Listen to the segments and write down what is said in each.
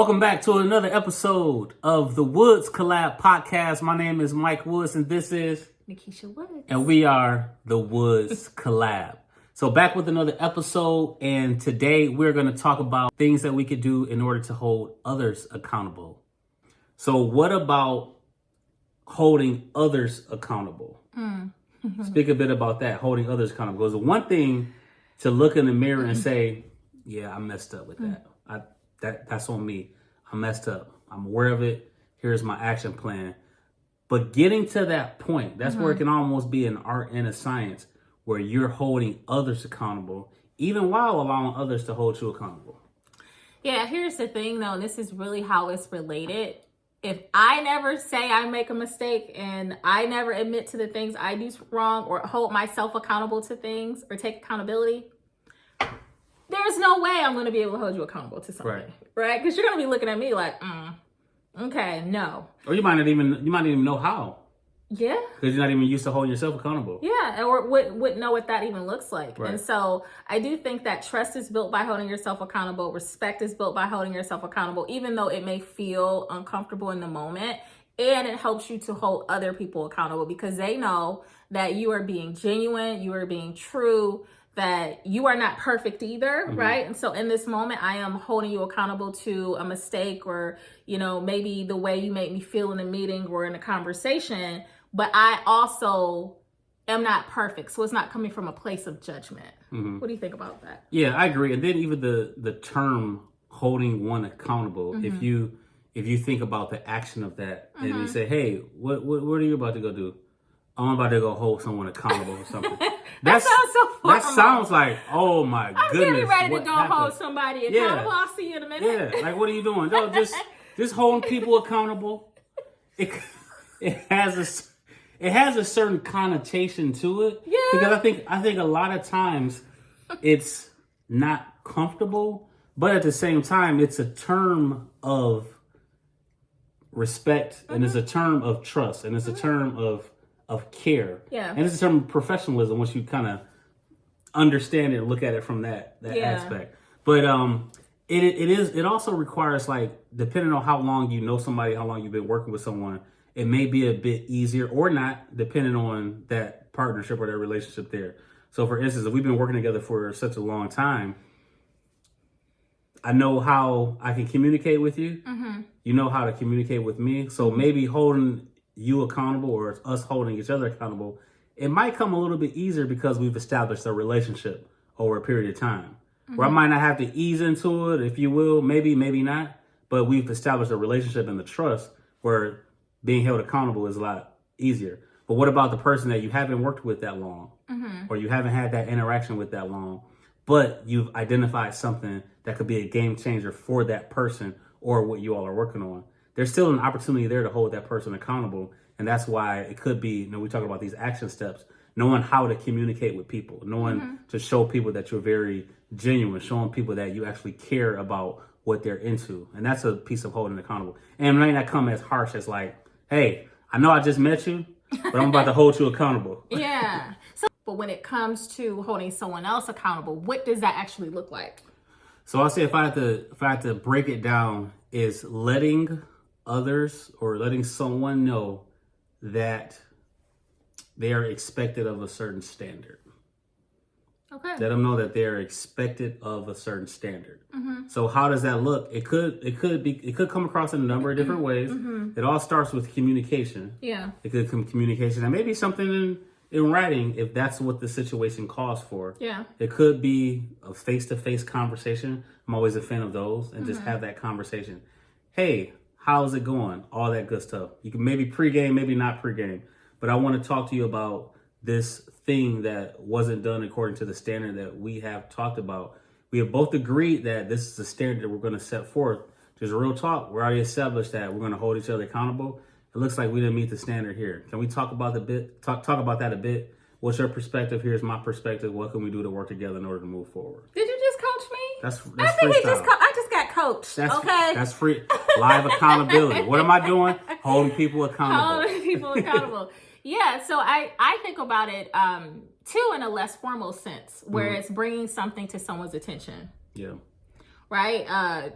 Welcome back to another episode of the Woods Collab Podcast. My name is Mike Woods, and this is Nikisha Woods. And we are the Woods Collab. So back with another episode, and today we're going to talk about things that we could do in order to hold others accountable. So what about holding others accountable? Speak a bit about that, holding others accountable. Because the one thing to look in the mirror and say, yeah, I messed up with that. That's on me. I messed up. I'm aware of it. Here's my action plan. But getting to that point, that's where it can almost be an art and a science where you're holding others accountable, even while allowing others to hold you accountable. Yeah, here's the thing though. This is really how it's related. If I never say I make a mistake and I never admit to the things I do wrong or hold myself accountable to things or take accountability, there's no way I'm going to be able to hold you accountable to something, right? Because you're going to be looking at me like, okay, no. Or you might not even know how. Yeah. Because you're not even used to holding yourself accountable. Yeah, or wouldn't know what that even looks like. Right. And so I do think that trust is built by holding yourself accountable. Respect is built by holding yourself accountable, even though it may feel uncomfortable in the moment. And it helps you to hold other people accountable because they know that you are being genuine, you are being true, that you are not perfect either, right? And so in this moment, I am holding you accountable to a mistake or, maybe the way you made me feel in a meeting or in a conversation, but I also am not perfect. So it's not coming from a place of judgment. What do you think about that? Yeah, I agree. And then even the term holding one accountable, if you think about the action of that and you say, hey, what are you about to go do? I'm about to go hold someone accountable or something. That sounds so far. That sounds like, oh my goodness. I'm getting ready to go hold somebody accountable. I'll see you in a minute. Yeah, like what are you doing? No, just holding people accountable. It has a certain connotation to it. Yeah. Because I think a lot of times it's not comfortable, but at the same time it's a term of respect and it's a term of trust and it's a term of care. Yeah. And it's a term of professionalism once you kind of understand it and look at it from that aspect. But it also requires, like, depending on how long you know somebody, how long you've been working with someone, it may be a bit easier or not, depending on that partnership or that relationship there. So for instance, if we've been working together for such a long time, I know how I can communicate with you. You know how to communicate with me. So maybe holding you accountable or us holding each other accountable, it might come a little bit easier because we've established a relationship over a period of time. Where I might not have to ease into it, if you will, maybe not, but we've established a relationship and the trust where being held accountable is a lot easier. But what about the person that you haven't worked with that long or you haven't had that interaction with that long, but you've identified something that could be a game changer for that person or what you all are working on? There's still an opportunity there to hold that person accountable. And that's why it could be, we talk about these action steps, knowing how to communicate with people, knowing to show people that you're very genuine, showing people that you actually care about what they're into. And that's a piece of holding accountable. And it may not come as harsh as like, hey, I know I just met you, but I'm about to hold you accountable. Yeah. But when it comes to holding someone else accountable, what does that actually look like? So I'll say if I had to break it down, is letting others or letting someone know that they are expected of a certain standard. Okay. Let them know that they're expected of a certain standard. So how does that look? It could come across in a number of different ways. It all starts with communication. Yeah. It could come communication and maybe something in writing if that's what the situation calls for. Yeah. It could be a face-to-face conversation. I'm always a fan of those and just have that conversation. Hey, how's it going? All that good stuff. You can maybe pregame, maybe not pregame. But I want to talk to you about this thing that wasn't done according to the standard that we have talked about. We have both agreed that this is the standard that we're going to set forth. Just real talk. We already established that we're going to hold each other accountable. It looks like we didn't meet the standard here. Can we talk about talk about that a bit? What's your perspective? Here's my perspective. What can we do to work together in order to move forward? Did you just coach me? That's I think freestyle. I just got coached. Okay. That's free live accountability. What am I doing? Holding people accountable. Holding people accountable. Yeah. So I think about it too in a less formal sense, where it's bringing something to someone's attention. Yeah. Right.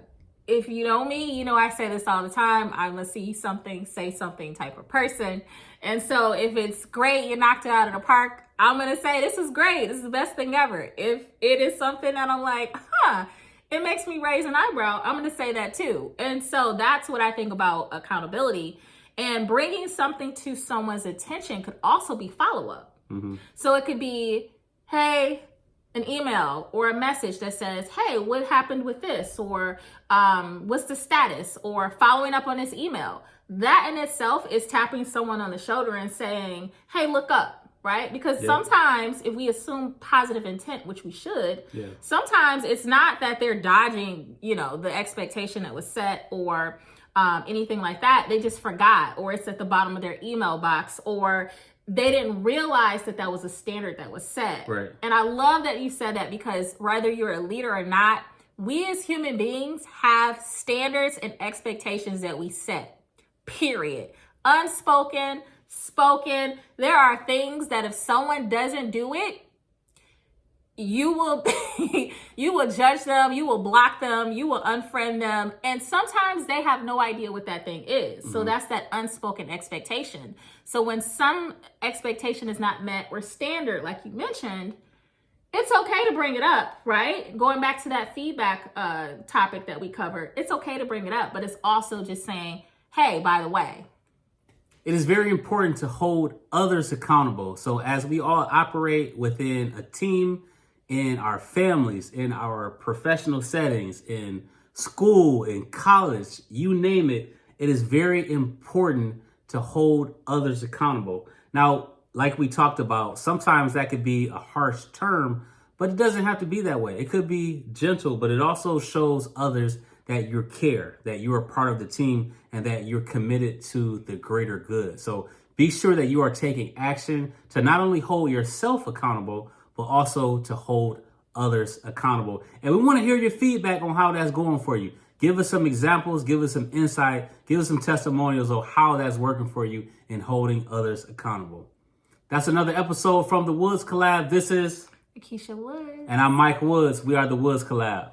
if you know me, you know I say this all the time. I'm a see something, say something type of person. And so if it's great, you knocked it out of the park, I'm going to say this is great. This is the best thing ever. If it is something that I'm like, it makes me raise an eyebrow, I'm going to say that too. And so that's what I think about accountability. And bringing something to someone's attention could also be follow-up. Mm-hmm. So it could be, hey, an email or a message that says, hey, what happened with this? Or what's the status? Or following up on this email. That in itself is tapping someone on the shoulder and saying, hey, look up, right? Because sometimes if we assume positive intent, which we should, sometimes it's not that they're dodging, the expectation that was set or anything like that. They just forgot, or it's at the bottom of their email box, or they didn't realize that was a standard that was set. Right. And I love that you said that, because whether you're a leader or not, we as human beings have standards and expectations that we set, period. Unspoken, spoken. There are things that if someone doesn't do it, you will you will judge them, you will block them, you will unfriend them, and sometimes they have no idea what that thing is. So that's that unspoken expectation. So when some expectation is not met or standard, like you mentioned, it's okay to bring it up, right? Going back to that feedback topic that we covered, it's okay to bring it up, but it's also just saying, hey, by the way. It is very important to hold others accountable. So as we all operate within a team, in our families, in our professional settings, in school, in college, you name it, it is very important to hold others accountable. Now, like we talked about, sometimes that could be a harsh term, but it doesn't have to be that way. It could be gentle, but it also shows others that you care, that you're a part of the team, and that you're committed to the greater good. So be sure that you are taking action to not only hold yourself accountable, but also to hold others accountable. And we want to hear your feedback on how that's going for you. Give us some examples, give us some insight, give us some testimonials of how that's working for you in holding others accountable. That's another episode from the Woods Collab. This is Akeisha Woods. And I'm Mike Woods. We are the Woods Collab.